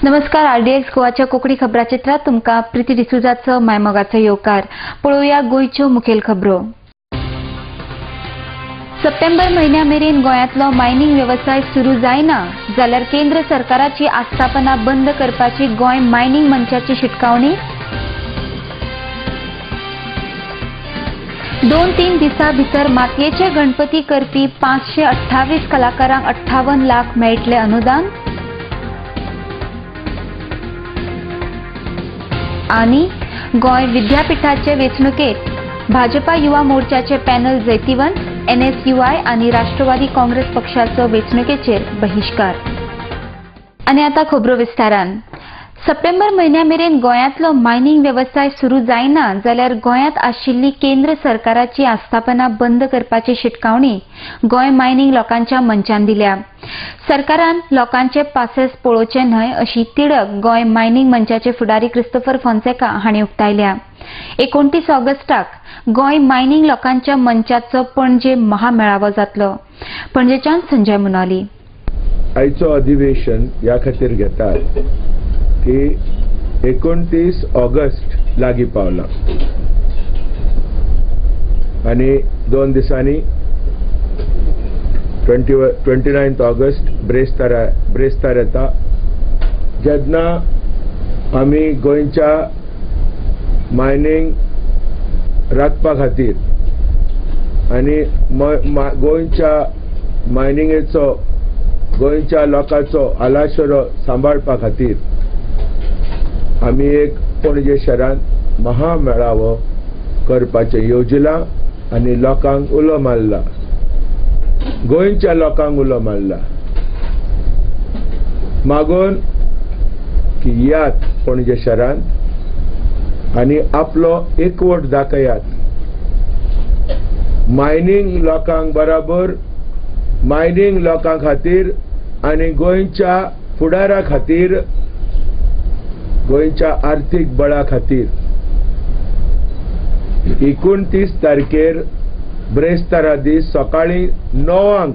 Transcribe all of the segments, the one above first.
नमस्कार. RDX गोवाच्या कोंकणी खबराचित्रात तुमका प्रीती डिसूजाचो मायमोगाचो येवकार. पळोवया गोंयच्यो मुखेल खबरो. सप्टेंबर म्हयन्या मेरेन गोंयांतलो मायनिंग वेवसाय सुरू जायना जाल्यार केंद्र सरकाराची आस्थापना बंद करपाची गोंय मायनिंग मंचाची शिटकावणी. 2-3 दिसां भितर मातयेचे गणपती करपी 528 कलाकारांक 58 लाख मेळटले अनुदान. आणि गोंय विद्यापीठाचे वेंचणुकेत भाजपा युवा मोर्चाचे पॅनल जैतिवंत, NSUI आणि राष्ट्रवादी काँग्रेस पक्षाचो वेंचणुकेचेर बहिष्कार. आणि आता खबरो विस्तारान. सप्टेंबर म्हयन्या मेरेन गोंयांतलो मायनिंग वेवसाय सुरू जायना जाल्यार गोंयांत आशिल्ली केंद्र सरकाराची आस्थापना बंद करपाची शिटकावणी गोंय मायनिंग लोकांच्या मंचान दिल्या. सरकारान लोकांचे पासेस पळोवचे न्हय अशी तिडक गोंय मायनिंग मंचाचे फुडारी क्रिस्तोफर फोन्सेका हांणी उक्तायल्या. 29 ऑगस्टाक गोंय मायनिंग लोकांच्या मंचाचो पणजे महामेळावो जातलो. पणजेच्यान संजय मुनाली. आयचो अधिवेशन या खातीर घेतात की 29 ऑगस्ट लागीं पावला आनी 2 दिसांनी 29 ऑगस्ट ब्रेस्तार येता, जेन्ना आमी गोंयच्या मायनिंग राखपा खातीर आनी गोंयच्या मायनिंगेचो गोंयच्या लोकांचो आलाशरो सांबाळपा खातीर आमी एक पणजे शहरांत महामेळावो करपाचें येवजिलां आनी लोकांक उलो मारला, गोंयच्या लोकांक उलो मारला मागून की यात पणजे शहरांत आनी आपलो एकवट दाखयात. मायनिंग लोकांक बराबर, मायनिंग लोकां खातीर आनी गोंयच्या फुडारा खातीर, गोंयच्या आर्थीक बळा खातीर 29 तारखेर ब्रेस्तारा दीस सकाळीं 9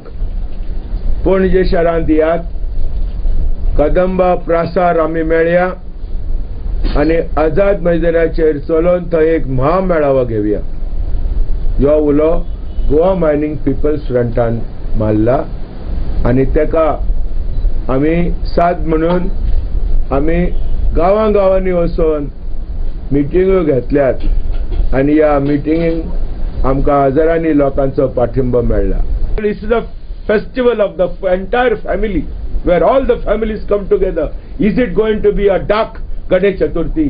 पणजे शारांत यात. कदंबा प्रासार आमी मेळया आनी आझाद मैदानाचेर चलोवन थंय एक महामेळावो घेवया. हो उलो गोवा मायनिंग पिपल्स फ्रंटान मारला आनी तेका आमी साथ म्हणून आमी गांवांनी वचून मिटिंग्यो घेतल्यात आनी ह्या मिटिंगेक आमकां हजारांनी लोकांचो पाठिंबो मेळ्ळा. It's the festival of the entire family where all the families come together. Is it going to be a dark Ganesh Chaturthi?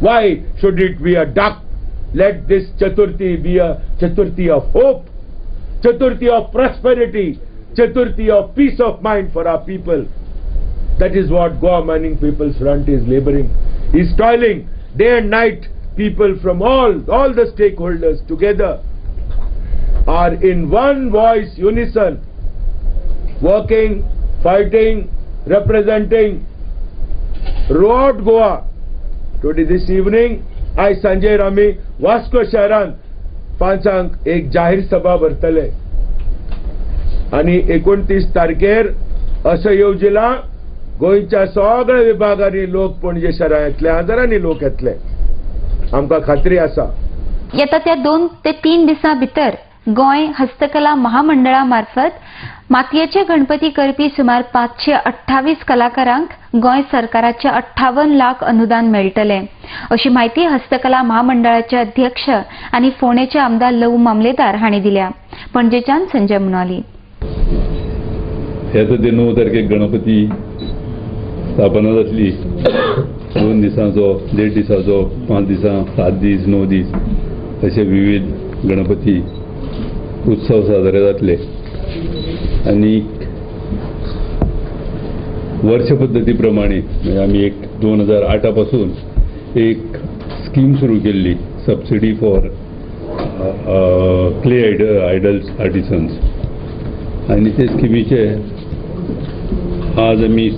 Why should it be a duck? Let this Chaturthi be a Chaturthi of hope, Chaturthi of prosperity, Chaturthi of peace of mind for our people. That is what Goa Mining People's Front is laboring, is toiling day and night. People from all the stakeholders together are in one voice, unison, working, fighting, representing throughout Goa. Today this evening I Sanjay Rami Vasco शहरान 5 एक जाहीर सभा भरतले आनी 29 तारखेर असो येवजिलां गोंयच्या सगळ्या विभागांनी लोक पणजे शहरांत येतले, हजारांनी लोक येतले, आमकां खात्री आसा. येता त्या 2 ते 3 दिसां भितर गोंय हस्तकला महामंडळा मार्फत मातयेचे गणपती करपी सुमार 528 कलाकारांक गोंय सरकाराचे 58 लाख अनुदान मेळटले अशी माहिती हस्तकला महामंडळाचे अध्यक्ष आणि फोंडेचे आमदार लव मामलेदार हांणी दिल्या. पणजेच्यान संजय मुनाली. येता ते 9 तारखेक गणपती स्थापना जातली. 2 दिसांचो, 1.5 दिसाचो, 5 दिसां, 7 दीस, 9 दीस असे विविध गणपती उत्सव साजरे जातले आणि वर्ष पद्धतीप्रमाणे आम्ही 2008 पासून एक स्कीम सुरू केली, subsidy for clay idols artisans, आणि ते स्किमीचे आज आम्ही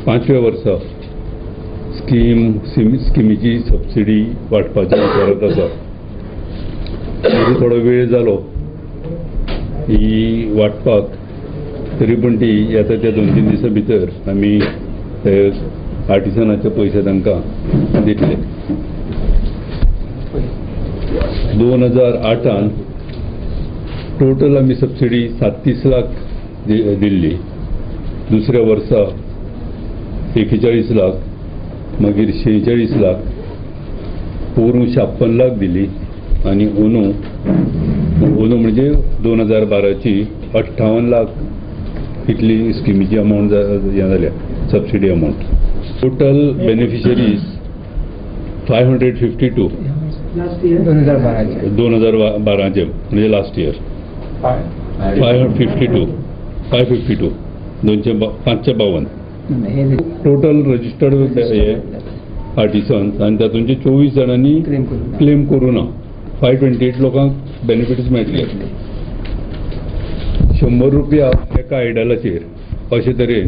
5व्या वर्सा स्किमीची सबसिडी वाटपाच्या विचारात आसा. थोडो वेळ जालो ही वाटपाक, तरी पण ती येता त्या 2-3 दिसां भितर आमी ते आर्टिसनाचे पयशे तांकां दितले. 2008 टोटल आमी सबसिडी 37 लाख दिल्ली. दुसऱ्या वर्सा 41 लाख, मागीर 46 लाख, पोरू 56 लाख दिली आणि ओनू म्हणजे 2012ची 58 लाख इतली स्किमीची अमाऊंट हें जाल्या, सबसिडी अमाऊंट. टोटल बेनिफिशरीज 552 2012चे म्हणजे लास्ट इयर 552 552 टोटल रजिस्टर्ड हे आर्टिसन्स आणि तातूंचे 24 जाणांनी क्लेम करूं ना. 528 लोकांक बेनिफिट्स मेळटले. 100 रुपया एका आयडलाचेर अशे तरेन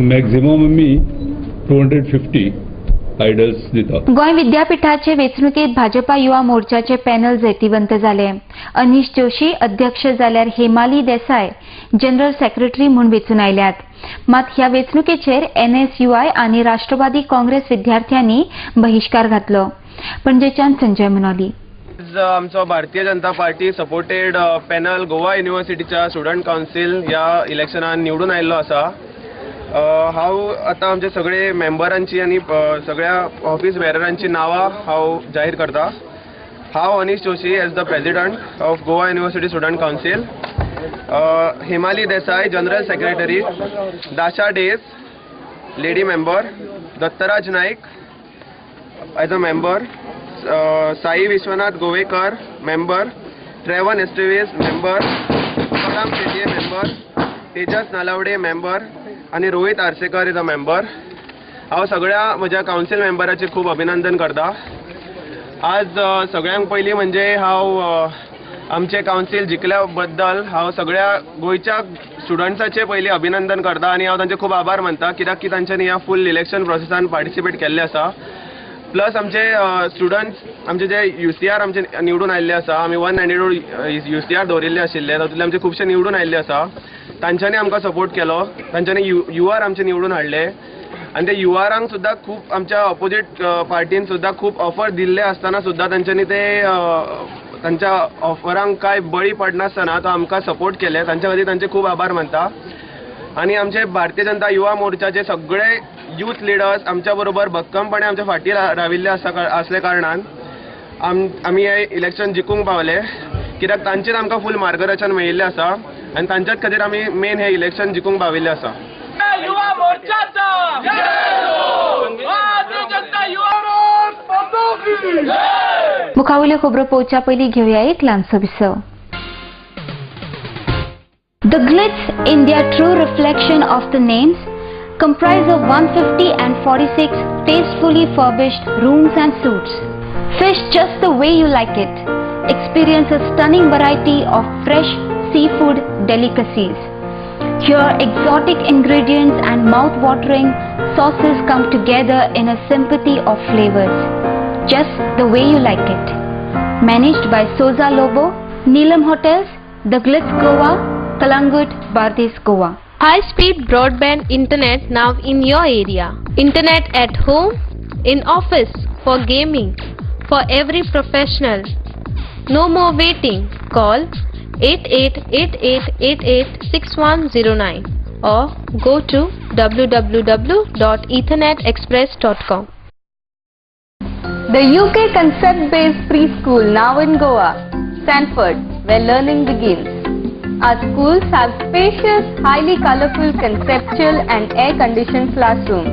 मॅक्झिमम आमी 250 आयडल्स दिता. गोंय विद्यापीठाचे वेंचणुकेत भाजपा युवा मोर्चाचे पॅनल जैतिवंत जाले. अनिश जोशी अध्यक्ष जाल्यार हेमाली देसाय जनरल सेक्रेटरी म्हूण वेंचून आयल्यात. मात ह्या वेंचणुकेचेर NSUI आनी राष्ट्रवादी काँग्रेस विद्यार्थ्यांनी बहिष्कार घातलो. पणजेच्यान संजय मनोली. आमचो भारतीय जनता पार्टी सपोर्टेड पॅनल गोवा युनिव्हर्सिटीच्या स्टुडंट कावन्सिल ह्या इलेक्शनान निवडून आयिल्लो आसा. हांव आतां आमचे सगळे मेंबरांची आनी सगळ्या ऑफिस बेररांची नांवां हांव जाहीर करता. हांव Anish Joshi as the president of Goa university student council, Hemali Desai general secretary, Dasha Dias lady member, Dattaraj Naik as a member, Sai Vishwanath Govekar member, Trevon Esteves member, Ram Shetye member, Tejas Nalawade member आणि Rohit Arsekar is a member. हांव सगळ्या म्हज्या कावन्सिल मेंबराचे खूब अभिनंदन करता. आज सगळ्यांक पयलीं म्हणजे हांव आमचे कावन्सिल जिखल्या बद्दल हांव सगळ्या गोंयच्या स्टुडंट्साचे पयलीं अभिनंदन करता आणि हांव तांचे खूब आभार मानता, कित्याक की तांच्यांनी ह्या फूल इलेक्शन प्रोसेसान पार्टिसिपेट केल्ले आसा. प्लस आमचे स्टुडंट्स आमचे जे UCR आमचे निवडून आयिल्ले आसा, आमी 192 UCR दवरिल्ले आशिल्ले, तातूंतले आमचे खुबशे निवडून आयिल्ले आसा. तांच्यांनी आमकां सपोर्ट केलो, तांच्यांनी UR आमचे निवडून हाडले आणि ते URांक सुद्दां खूब आमच्या ऑपोजीट पार्टीन सुद्दां खूब ऑफर दिल्ले आसतना सुद्दां तांच्यांनी ते तांच्या ऑफरांक काय बळी पडनासतना तो आमकां सपोर्ट केले. तांच्या खातीर तांचे खूब आभार मानता. आणि आमचे भारतीय जनता युवा मोर्चाचे सगळे यूथ लिडर्स आमच्या बरोबर भक्कमपणे आमच्या फाटीर राविल्ले असले कारणान आमी हे इलेक्शन जिखूंक पावले, कित्याक तांचेर आमकां फूल मार्गदर्शन मेळिल्लें आसा आणि तांच्याच खातीर आमी मेन हे इलेक्शन जिखूंक पाविल्ले आसा. युवा मोर्चाचा भारतीय जनता युवा मुखावयल्यो खबरो पळोवच्या पयलीं घेवया एक ल्हानसो विसव. The Glitz, India true reflection of the names, comprise of 150 and 46 tastefully furbished rooms and suites. Fish just the way you like it. Experience a stunning variety of fresh seafood delicacies. Here, exotic ingredients and mouth-watering sauces come together in a symphony of flavors, just the way you like it. Managed by Soza Lobo, Neelam Hotels, The Glitz Goa, Kalangut, Bardez, Goa. High-speed broadband internet now in your area. Internet at home, in office, for gaming, for every professional. No more waiting. Call 8888886109 or go to www.ethernetexpress.com. The UK concept-based preschool now in Goa, Sanford, where learning begins. Our schools have spacious, highly colorful, conceptual and air-conditioned classrooms.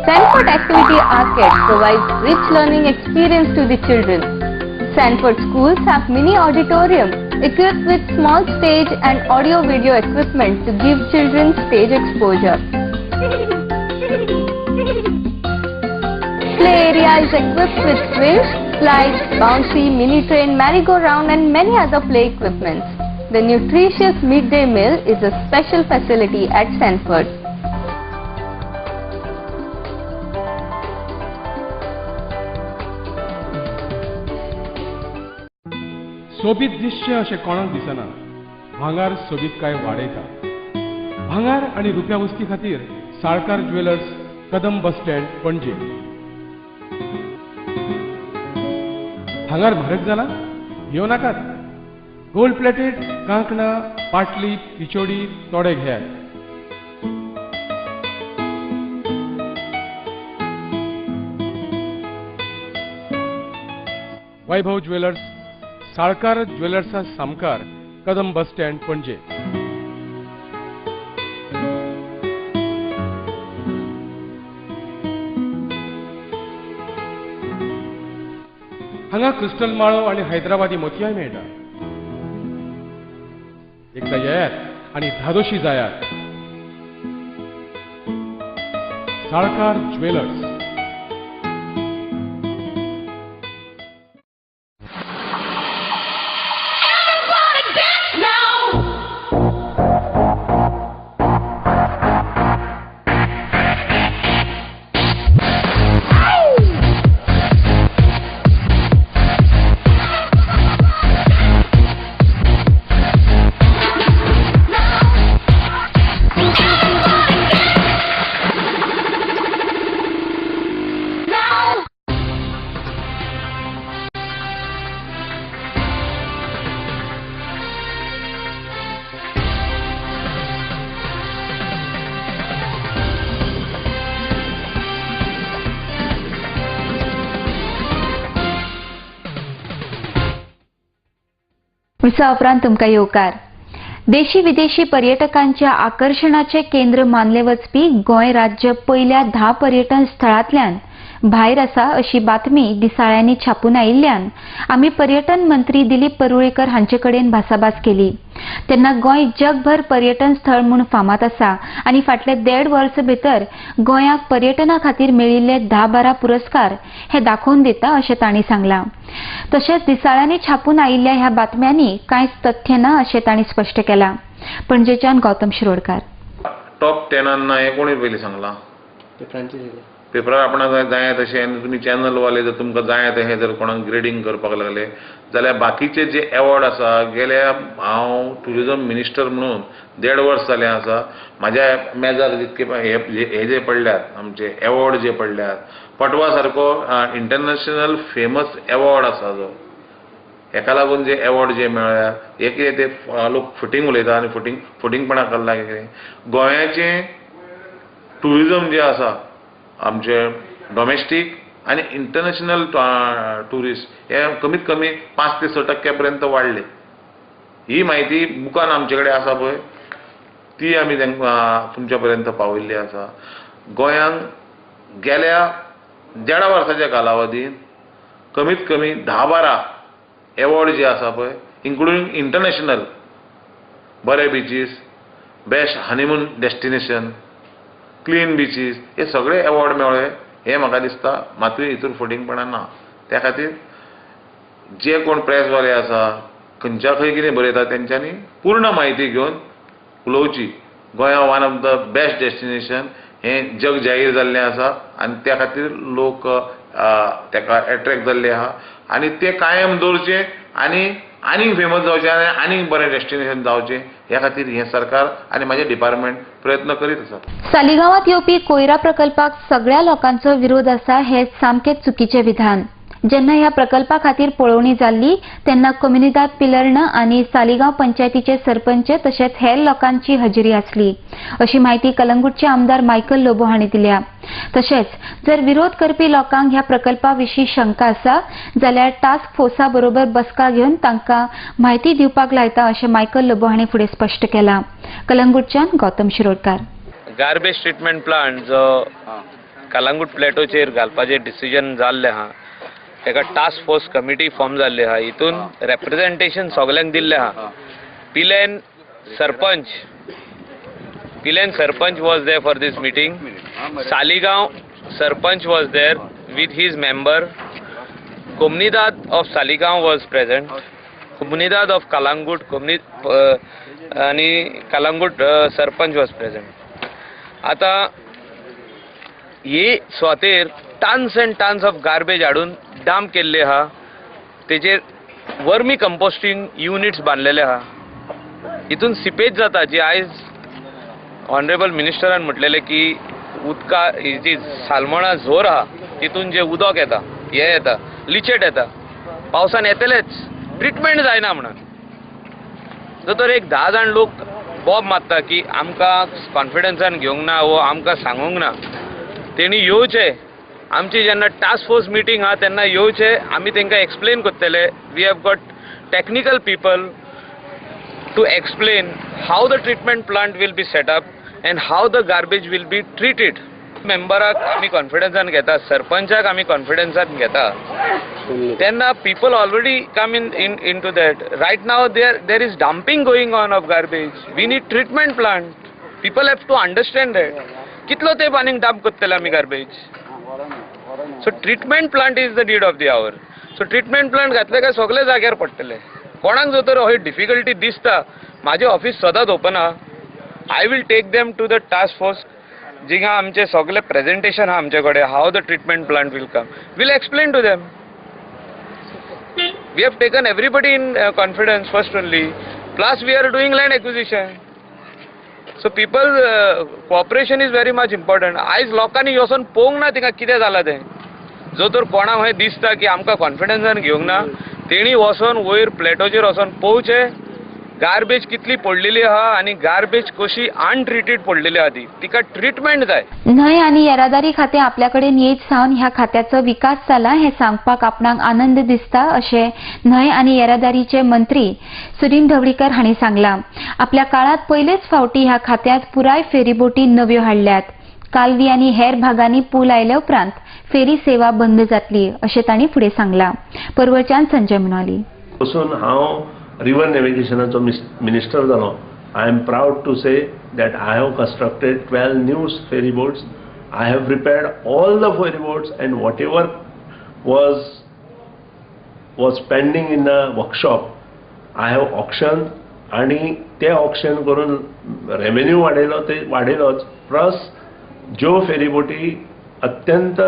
Sanford Activity Arcade provides rich learning experience to the children. Sanford schools have mini auditorium equipped with small stage and audio-video equipment to give children stage exposure. Play area is equipped with swings, slides, bouncy, mini train, merry-go-round and many other play equipments. The nutritious midday meal is a special facility at Sanford. सोबीत दिश्य अशें कोणाक दिसना. भांगार सोबीत काय वाडयता. भांगार आणि रुप्या वस्ती खातीर Salkar jewellers Kadam bus stand पणजे. भांगार म्हारग जाला? घेव नाकात. गोल्ड प्लेटेड कांकणां, पाटली, पिचोडी तोडे घेयात. वैभव ज्वेलर्स, साळकार ज्वेलर्सा सामकार, कदम बस स्टँड पणजे. हांगा क्रिस्टल माळो आणि हैदराबादी मोतयाय मेळटा. एकदा येयात आणि धादोशी जायात. साळकार ज्वेलर्स. पुढचा उपरांत तुमकां येवकार. देशी विदेशी पर्यटकांच्या आकर्षणाचे केंद्र मानले वचपी गोंय राज्य पहिल्या 10 पर्यटन स्थळांतल्यान भायर आसा अशी बातमी दिसाळ्यांनी छापून आयिल्ल्यान आमी पर्यटन मंत्री दिलीप परुळेकर हांचे कडेन भासाभास केली. तेन्ना गोंय जगभर पर्यटन स्थळ म्हूण फामाद आसा आनी फाटले 1.5 वर्स भितर गोंयाक पर्यटना खातीर मेळिल्ले 10-12 पुरस्कार हे दाखोवन दिता अशें तांणी सांगलां. तशेंच दिसाळ्यांनी छापून आयिल्ल्या ह्या बातम्यांनी कांयच तथ्य ना अशें तांणी स्पश्ट केलां. पणजेच्यान गौतम शिरोडकार. टॉप 10 ना हे कोणी पयलीं सांगलां? पेपरार आपणाक जाय तशें आनी तुमी चॅनल वाले जर तुमकां जाय तशें जर कोणाक ग्रेडिंग करपाक लागले जाल्यार बाकीचे जे एवॉर्ड आसा गेल्या हांव टुरिजम मिनिस्टर म्हणून 1.5 वर्स जालें आसा. म्हाज्या मेजार जितके हे जे पडल्यात आमचे एवॉर्ड जे पडल्यात पटवा सारको इंटरनॅशनल फेमस एवॉर्ड आसा जो हेका लागून जे एवॉर्ड जे मेळ्ळ्यात हे कितें ते लोक फुटींग उलयता आनी फुटींगपणां करला कितें. गोंयाचें टुरिजम जे आसा आमचे डॉमेस्टीक आनी इंटरनॅशनल टुरिस्ट हे कमीत कमी 5 ते 6% पर्यंत वाडले. ही म्हायती बुकान आमचे कडेन आसा पळय ती आमी तुमच्या पर्यंत पावयल्ली आसा. गोंयांत गेल्या 1.5 वर्साच्या कालावधीन कमीत कमी 10-12 एवॉर्ड जे आसा पळय इन्क्लुडींग इंटरनॅशनल बरे beaches, best honeymoon destination, clean beaches हे सगळे एवॉर्ड मेळ्ळे हे म्हाका दिसता मातूय हितूर फुटींगपणां ना. त्या खातीर जे कोण प्रेसवाले आसा खंयच्या खंय कितें बरयता तेंच्यांनी पूर्ण म्हायती घेवन उलोवची. गोंया one of the best destination हें जग जाहीर जाल्लें आसा आनी त्या खातीर लोक तेका एट्रॅक्ट जाल्ले आहा आनी ते कायम दवरचे आनी आनीक फेमस जावचे आनी आनीक बरें डेस्टिनेशन जावचें ह्या खातीर हें सरकार आनी म्हाजें डिपार्टमेंट प्रयत्न करीत आसा. सालिगांवात येवपी कोयरा प्रकल्पाक सगळ्या लोकांचो विरोध आसा हे सामकेंच चुकीचें विधान. जेन्ना ह्या प्रकल्पा खातीर पळोवणी जाल्ली तेन्ना कोम्युनिदाद पिलर्ण आनी सालिगांव पंचायतीचे सरपंच तशेंच हेर लोकांची हजेरी आसली अशी माहिती कलंगूटचे आमदार मायकल लोबो हांणी दिल्या. तशेंच जर विरोध करपी लोकांक ह्या प्रकल्पा विशीं शंका आसा जाल्यार टास्क फोर्सा बरोबर बसका घेवन तांकां म्हायती दिवपाक लायता अशें मायकल लोबो हांणी फुडें स्पश्ट केलां. कलंगूटच्यान Gautam Shirodkar. Garbage treatment plant जो कलंगूट प्लेटोचेर घालपाचें डिसिजन जाल्लें आहा तेका टास्क फोर्स कमिटी फॉर्म जाल्ली आहा. हितून रेप्रेजेंटेशन सगल्यांक दिल्लें आहा. Pilerne sarpanch was there for this meeting. Saligao sarpanch was there with his member. Comunidad of Saligaon was present. Comunidad of Kalangut आणि Kalangut सरपंच was present. आता हे स्वातेर tons and tons of garbage हाडून डाम केल्ले आहा. तेचेर वर्मी कंपोस्टिंग युनिट्स बांदलेले आहा. हितून सिपेज जाता जी आयज ऑनरेबल मिनिस्टरान म्हटलेले की उदका ही जी सालमणा झोर आहा तितून जे उदक येता हे येता लिचेट येता पावसान येतलेच ट्रिटमेंट जायना म्हणून तर एक 10 जाण लोक बॉब मारता की आमकां कॉन्फिडन्सान घेवंक ना वो आमकां सांगूंक ना तेणी येवचे आमची जेन्ना टास्क फोर्स मिटींग आहा तेन्ना येवचे आमी तांकां एक्सप्लेन करतले we have got technical people to explain how the treatment plant will be set up and how the garbage will be treated. Memberak आमी कॉन्फिडन्सान घेता सरपंचाक आमी कॉन्फिडन्सान घेता तेन्ना people already come into that. Right now there is dumping going on of garbage. We need treatment plant. People have to understand that. कितलो तेप आनीक dump करतले आमी garbage. So treatment plant is the need of the hour. So treatment plant घातले काय सगळे जाग्यार पडटले. कोणाक जो तर अशी डिफिकल्टी दिसता माझे ऑफिस सदांच ओपन आहा I will take them to the task force जिंगा आमचे सगळे प्रेजेंटेशन आहा आमचे कडेन how the treatment plant will come will explain to them we have taken everybody in confidence first only plus we are doing land acquisition so people cooperation is very much important आयज लोकांनी वचून पळोवंक ना तिका कितें जालां तें जो तर कोणाक हें दिसता की आमकां कॉन्फिडन्सान घेवंक ना तेणी वचोन वयर प्लेटोचेर वचोन पळोवचे गार्बेज कितली पडलेली आहा आनी गार्बेज कशी अनट्रिटेड पडलेली आहा ती तिका ट्रिटमेंट जाय न्हंय आनी येरादारी खातें आपल्या कडेन येयत सावन ह्या खात्याचो विकास जाला हें सांगपाक आपणाक आनंद दिसता अशें न्हंय आनी येरादारीचे मंत्री सुनील ढवळीकर हांणी सांगलां आपल्या काळांत पयलेच फावटी ह्या खात्यांत पुराय फेरीबोटी नव्यो हाडल्यात कालवी आनी हेर भागांनी पूल आयल्या उपरांत फेरी सेवा बंद जातली अशें तांणी फुडें सांगलां परवरच्यान संजय मुनाली पासून हांव रिवर नॅव्हिगेशनाचो मिनिस्टर जालो I am proud to say that I have constructed 12 new ferry boats I have repaired all the ferry boats and whatever was pending in the workshop I have auction आणि ते auction करून revenue वाडयलो ते वाडयलोच plus ज्यो फेरी बोटी अत्यंत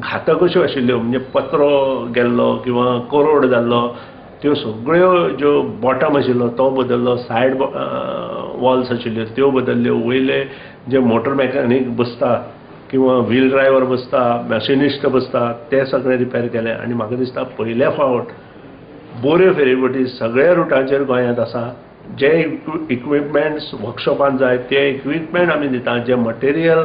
घातक अश्यो आशिल्ल्यो म्हणजे पत्रो गेल्लो किंवा करोड जाल्लो त्यो सगळ्यो ज्यो बॉटम आशिल्लो तो बदललो सायड वॉल्स आशिल्ल्यो त्यो बदलल्यो वयले जे मोटर मॅकॅनीक बसता किंवा व्हील ड्रायव्हर बसता मॅशिनिस्ट बसता ते सगळे रिपेअर केले आणि म्हाका दिसता पयल्या फावट बऱ्यो फेरीबोटी सगळ्या रुटाचेर गोंयांत आसा जे इक्विपमेंट्स वर्कशॉपान जाय ते इक्विपमेंट आमी दिता जे मटेरियल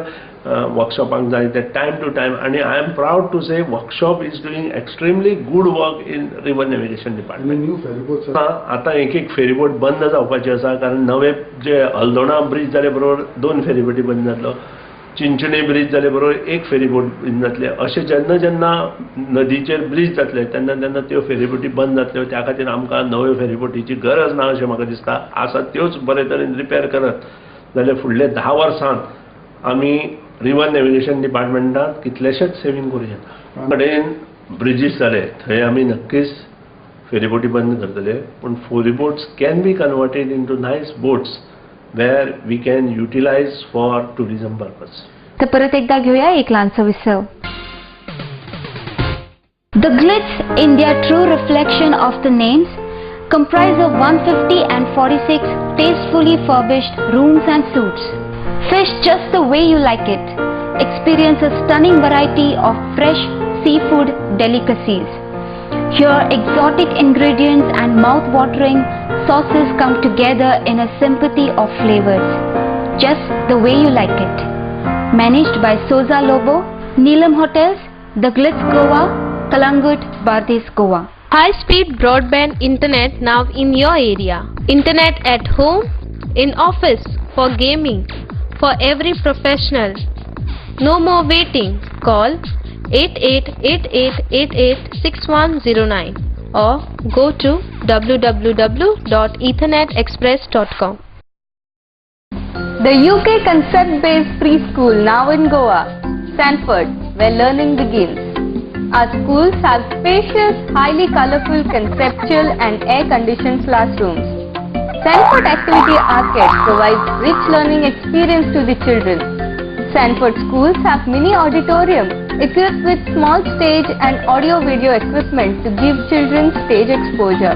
वर्कशॉपाक जाय ते टायम टू टायम आणि I am proud to say workshop is doing extremely good work in river navigation department आता एक फेरीबोट बंद जावपाची आसा कारण नवे जे हल्दोणा ब्रिज जाले बरोबर 2 फेरीबोटी बंद जातलो चिंचणे ब्रिज जाले बरोबर 1 फेरीबोट बंद जातले अशें जेन्ना जेन्ना नदीचेर ब्रिज जातले तेन्ना तेन्ना त्यो फेरीबोटी बंद जातल्यो त्या खातीर आमकां नव्यो फेरीबोटीची गरज ना अशें म्हाका दिसता आसा त्योच बरे तरेन रिपेअर करत जाल्यार फुडले 10 वर्सांत आमी रिवर नॅव्हिगेशन डिपार्टमेंटात कितलेशेच सेव्हिंग करूं येता कडेन ब्रिजीस जाले थंय आमी नक्कीच फेरीबोटी बंद करतले पूण ferryboats can be converted into nice boats where we can utilize for tourism purpose. तर परत एकदा घेऊया एक लहानसा विसव. The Glitz, India true reflection of the names, comprise of 150 and 46 tastefully furbished rooms and suites. Fish just the way you like it. Experience a stunning variety of fresh seafood delicacies. Here, exotic ingredients and mouth-watering sauces come together in a symphony of flavors, just the way you like it. Managed by Souza Lobo, Neelam Hotels, The Glitz Goa, Kalangut, Bardez Goa. High-speed broadband internet now in your area. Internet at home, in office, for gaming, for every professional. No more waiting. Call 8888886109 or go to www.ethernetexpress.com. The UK concept-based preschool now in Goa, Sanford, where learning begins. Our schools have spacious, highly colorful, conceptual and air-conditioned classrooms. Sanford Activity Arcade provides rich learning experience to the children. Sanford schools have mini auditorium equipped with small stage and audio-video equipment to give children stage exposure.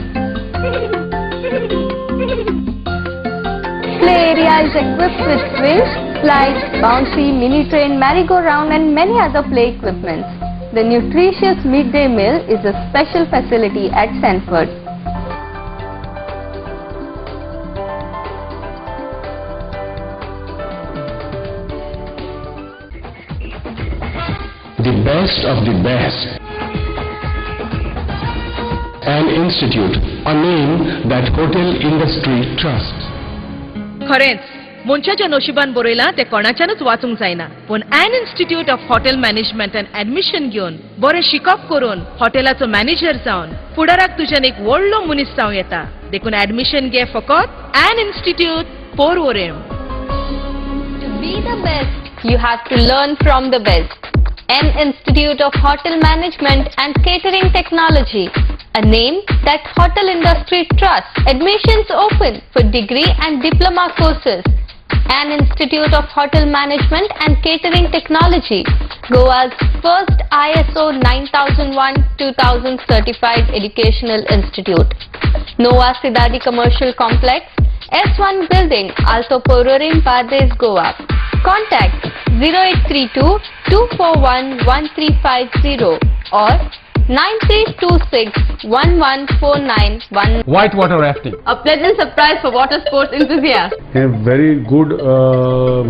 play area is equipped with swings, slides, bouncy, mini train, merry-go-round and many other play equipments. The nutritious midday meal is a special facility at Sanford. The best of the best. An institute, a name that hotel industry trusts. खरेंच मनशाच्या नशिबान बरयला ते कोणाच्यानच वाचूंक जायना पण an institute of hotel management and admission घेवन बरें शिकप करून हॉटेलाचो मॅनेजर जावन फुडाराक तुज्यान एक व्हडलो मनीस जावं येता देखून ऍडमिशन घे फकत N institute Porvorim. To be the best, you have to learn from the best. An Institute of Hotel Management and Catering Technology, a name that hotel industry trusts. Admissions open for degree and diploma courses. An Institute of Hotel Management and Catering Technology, Goa's first ISO 9001-2000 certified educational institute. Nova Sidadi Commercial Complex, S1 Building, Alto Pororim, Pardes, Goa. Contact 0832 241 1350 or 9326 114911. Whitewater rafting. A pleasant surprise for water sports enthusiasts. हे very good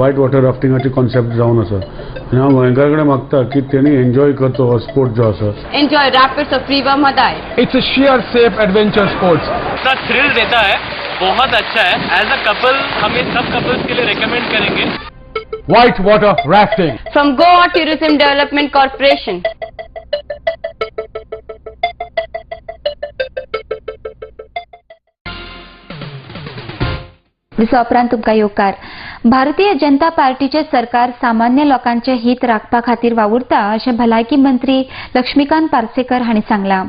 whitewater raftingaची concept जावन आसा आनी हांव गोंयकाराकडे मागता की तेणी enjoy करचो हो स्पोर्ट जो आसा. Enjoy rapids of River Madai. It's a sheer safe adventure sports. इतना थ्रिल देता है, बहुत अच्छा है. एज अ कपल हम ये सब कपल्स के लिए रेकमेंड करेंगे. Whitewater rafting. From Goa Tourism Development Corporation. दिसा उपरांत तुमकां येवकार. भारतीय जनता पार्टीचे सरकार सामान्य लोकांचे हित राखपा खातीर वावुरता अशें भलायकी मंत्री लक्ष्मीकांत पार्सेकर हांणी सांगलां.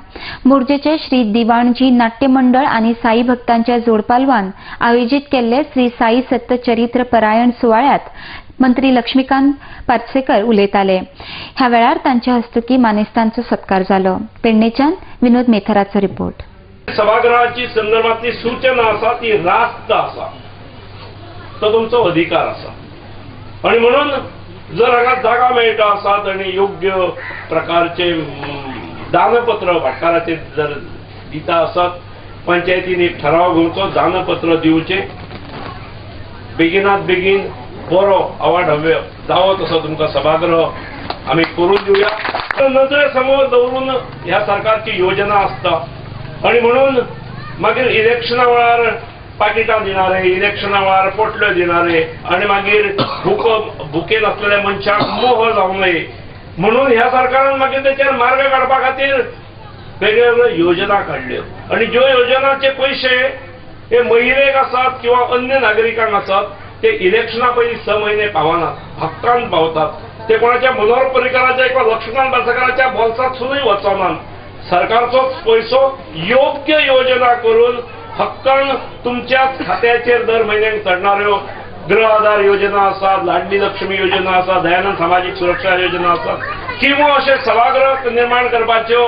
मोरजेचे श्री दिवाणजी नाट्य मंडळ आनी साई भक्तांच्या जोडपालवान आयोजीत केल्ले श्री साई सत्य चरित्र परायण सुवाळ्यात मंत्री लक्ष्मीकांत पार्सेकर उलयताले. ह्या वेळार तांच्या हस्तुकी मानेस्तांचो सत्कार जालो. पेडणेच्यान विनोद मेथराचो रिपोर्ट. सभागृहाची संदर्भातली सूचना आसा ती रास्त आसा, तो तुमचो अधिकार आसा आणि म्हणून जर हांगा जागा मेळटा आसात आनी योग्य प्रकारचे दानपत्र भाटकाराचे जर दिता आसात पंचायतीन एक ठराव घेवचो, दानपत्र दिवचे, बेगिनात बेगीन बरो अवाढव्य जावो तसो तुमकां सभागृह आमी करून दिवया. नजरे समोर दवरून ह्या सरकारची योजना आसता आणि म्हणून मागीर इलेक्शना वेळार पाकिटां दिणारे, इलेक्शना वेळार पोटल्यो दिणारे आणि मागीर भुकेन असलेल्या मनशाक मोह जावं नये म्हणून ह्या सरकारान मागीर तेचेर मार्ग काडपा खातीर वेगवेगळ्यो योजना काडल्यो आणि ज्यो योजनाचे पयशे हे महिलेक आसात किंवा अन्य नागरिकांक आसात ते इलेक्शना पयलीं 6 म्हयने पावनात, हक्कान पावतात. ते कोणाच्या मनोहर पर्रीकराच्या किंवा लक्ष्मण पार्सेकराच्या बोल्सांतसूनय वचनात. सरकारचोच पयसो योग्य योजना करून हक्कान तुमच्याच खात्याचेर दर म्हयन्याक चडणाऱ्यो गृह आधार योजना आसात, लाडली लक्ष्मी योजना आसा, दयानंद सामाजीक सुरक्षा योजना आसात किंवा अशे सभागृह निर्माण करपाच्यो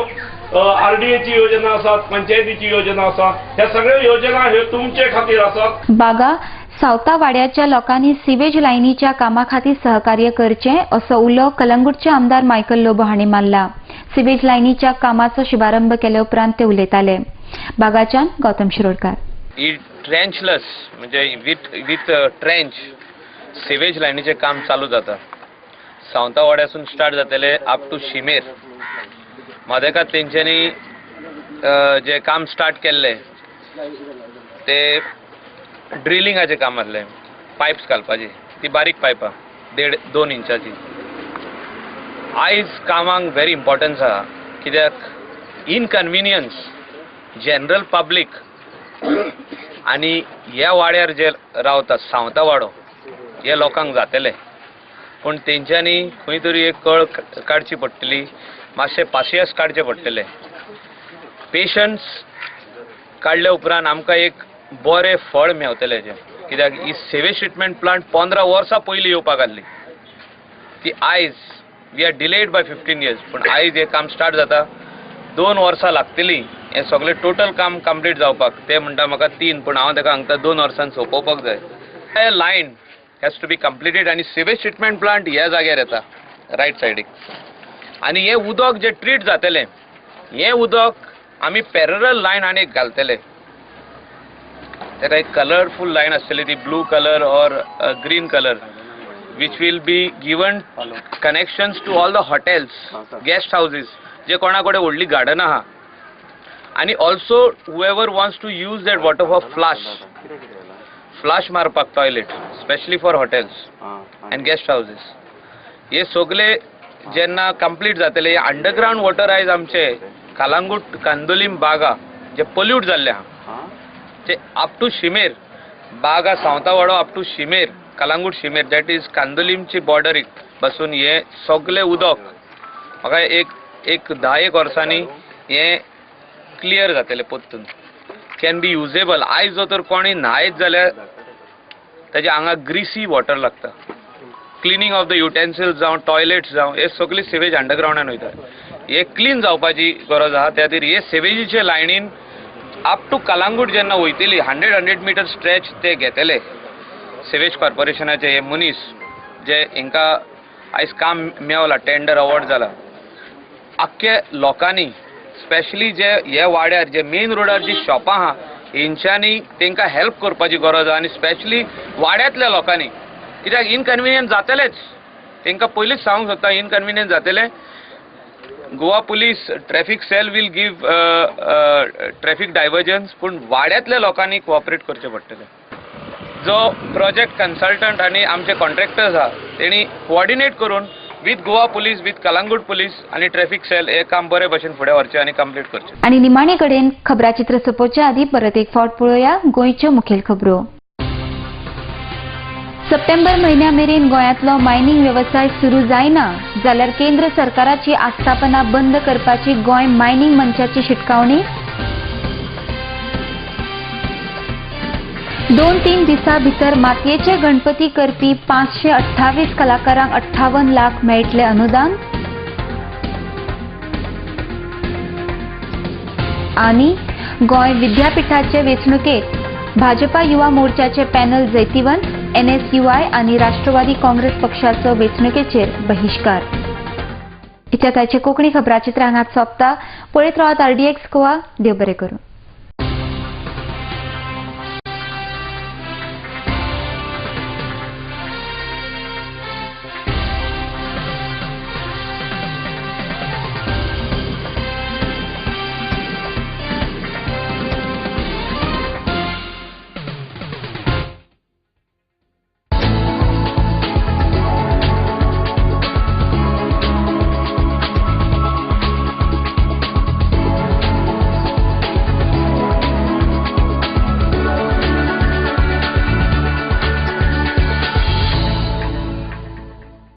आरडीएची योजना आसात, पंचायतीची योजना आसा. ह्या सगळ्यो योजना ह्यो तुमचे खातीर आसात. बागा सावता वाड्याच्या लोकांनी सिवेज लायनीच्या कामा खातीर सहकार्य करचें असो उलो कलंगूटचे आमदार मायकल लोबो हांणी मारला. सिवेज लायनीच्या कामाचो शुभारंभ केले उपरांत ते उलयताले. बागाच्यान गौतम शिरोडकार. ट्रेंचलेस म्हणजे विथ ट्रेंच सिवेज लायनीचे काम चालू जाता. सावंता वाड्यासून स्टार्ट जातले अप टू शिमेर. मदेकात तेंच्यांनी जे काम स्टार्ट केल्ले ते ड्रिलिंगाचे काम आसलें, पायप्स घालपाची, ती बारीक पायपां 1.5-2 इंचाची. आयज कामाक व्हेरी इम्पॉर्टन्स आहा कित्याक इनकन्विनियन्स जनरल पब्लीक आनी ह्या वाड्यार जे रावता सावंता वाडो हे लोकांक जातले पूण तेंच्यांनी खंय तरी एक कळ काडची पडटली, मातशें पासियस काडचें पडटलें. पेशन्स काडले उपरांत आमकां एक बरें फळ मेवतलें. कित्याक ही सेवेज ट्रिटमेंट प्लांट 15 वर्सां पयलीं येवपाक आसली ती आयज we are delayed by 15 years पूण आयज हें काम स्टार्ट जाता. 2 वर्सां लागतलीं हें सगळें टोटल काम कंप्लीट जावपाक. ते म्हणटा म्हाका 3 पूण हांव ताका हांगा 2 वर्सांत सोंपोवपाक जाय. Line has to be completed आनी सिवेज ट्रिटमेंट प्लांट ह्या जाग्यार येता रायट सायडीक आनी हे उदक जे ट्रीट जातलें हे उदक आमी पॅरल लायन आनी घालतले ताका एक कलरफूल लायन आसतली ती blue colour or green colour which will be given connections to all the hotels, guest houses, जे कोणाकडे व्हडली गार्डन आहा आणि also whoever wants to use that water for flush मारपाक toilet especially for hotels and guest houses. हे सगळे जेन्ना complete जातले अंडरग्राउंड वॉटर आयज आमचे कलांगूट कांदोलीम बागा जे पोल्यूट जाल्ले आहा ते अप टू शिमेर बागा सावंतवाडो अप टू शिमेर कलांगूट शिमेर दॅट इज कांदोलीमची बॉर्डरीक बसून हे सगळे उदक म्हाका एक 10 वर्सांनी हे क्लियर जातले पोत्तून कॅन बी युजेबल. आयज जर तर कोणी न्हायत जाल्यार ताच्या हांगा ग्रीसी वॉटर लागता क्लिनिंग ऑफ द युटेन्सिल्स जावं टॉयलेट्स जावं हे सगळे सिवेज अंडरग्राउंडान वयता हे क्लीन जावपाची गरज आहा त्या खातीर हे सिवेजीचे लायनीन अप टू कलांगूट जेन्ना वयतली 100 मिटर स्ट्रेच ते घेतले सिवेज कॉर्पोरेशनाचे हे मनीस जे हांकां आयज काम मेवला टेंडर अवॉर्ड जाला आख्खे लोकांनी स्पेशली जे हे वाड्यार जे मेन रोडार जी शॉपां आहा हेंच्यांनी तांकां हेल्प करपाची गरज आहा आनी स्पेशली वाड्यातल्या लोकांनी कित्याक इनकन्विनियंट जातलेच तांकां पयलींच सांगूंक सोदता इनकन्विनियंट जातले. Goa police traffic cell will give traffic diversions पूण वाड्यातल्या लोकांनी कोऑपरेट करचें पडटलें. जो प्रोजेक्ट कन्सल्टंट आनी आमचे कॉन्ट्रॅक्टर्स आहा तेणी कोऑर्डिनेट करून with Goa police with Calangute police आनी ट्रॅफिक सेल हे काम बरे भशेन फुडें व्हरचें आनी कंप्लीट करचें. आणि निमाणे कडेन खबराचित्र सोंपोवचे आदी परत एक फावट पळोवया गोंयच्यो मुखेल खबरो. सप्टेंबर म्हयन्या मेरेन गोंयांतलो मायनिंग वेवसाय सुरू जायना जाल्यार केंद्र सरकाराची आस्थापना बंद करपाची गोंय मायनिंग मंचाची शिटकावणी. 2-3 दिसां भितर मातयेचे गणपती करपी 528 कलाकारांक 58 लाख मेळटले अनुदान. आनी गोंय विद्यापीठाचे वेंचणुकेक भाजपा युवा मोर्चाचे पॅनल जैतिवंत NSUI आनी राष्ट्रवादी काँग्रेस पक्षाचो वेंचणुकेचेर बहिष्कार. इतल्या ताचे कोंकणी खबराचित्र हांगाच सोंपता. पळयत रावात RDX गोवा. देव बरें करूं.